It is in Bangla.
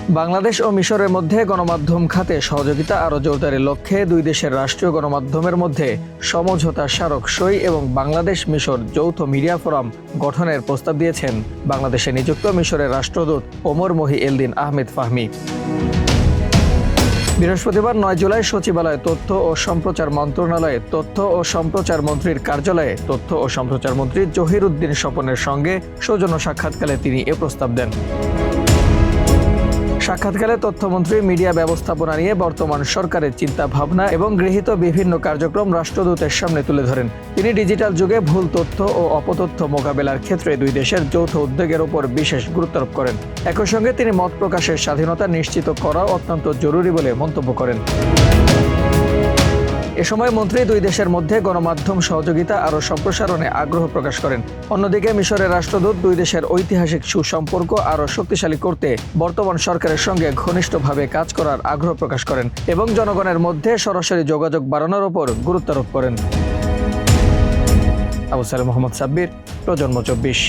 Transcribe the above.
বাংলাদেশ ও মিশরের মধ্যে গণমাধ্যম খাতে সহযোগিতা আরও জোরদারের লক্ষ্যে দুই দেশের রাষ্ট্রীয় গণমাধ্যমের মধ্যে সমঝোতা স্মারক সই এবং বাংলাদেশ মিশর যৌথ মিডিয়া ফোরাম গঠনের প্রস্তাব দিয়েছেন বাংলাদেশে নিযুক্ত মিশরের রাষ্ট্রদূত ওমর মহিউদ্দিন আহমেদ ফাহমি। বৃহস্পতিবার 9 জুলাই সচিবালয়ে তথ্য ও সম্প্রচার মন্ত্রণালয়ে তথ্য ও সম্প্রচার মন্ত্রীর কার্যালয়ে তথ্য ও সম্প্রচার মন্ত্রী জহির উদ্দিন স্বপনের সঙ্গে সৌজন্য সাক্ষাৎকালে তিনি এ প্রস্তাব দেন। সাক্ষাৎকালে তথ্যমন্ত্রী মিডিয়া ব্যবস্থাপনা নিয়ে বর্তমান সরকারের চিন্তা ভাবনা এবং গৃহীত বিভিন্ন কার্যক্রম রাষ্ট্রদূতের সামনে তুলে ধরেন। তিনি ডিজিটাল যুগে ভুল তথ্য ও অপতথ্য মোকাবেলার ক্ষেত্রে দুই দেশের যৌথ উদ্যোগের উপর বিশেষ গুরুত্বারোপ করেন। একই সঙ্গে তিনি মত প্রকাশের স্বাধীনতা নিশ্চিত করা অত্যন্ত জরুরি বলে মন্তব্য করেন। এ সময় মন্ত্রী দুই দেশের মধ্যে গণমাধ্যম সহযোগিতা আরও সম্প্রসারণে আগ্রহ প্রকাশ করেন। অন্যদিকে মিশরের রাষ্ট্রদূত দুই দেশের ঐতিহাসিক সুসম্পর্ক আরও শক্তিশালী করতে বর্তমান সরকারের সঙ্গে ঘনিষ্ঠভাবে কাজ করার আগ্রহ প্রকাশ করেন এবং জনগণের মধ্যে সরাসরি যোগাযোগ বাড়ানোর উপর গুরুত্বারোপ করেন। আবু সালেম মোহাম্মদ সাব্বির, প্রজন্ম 24।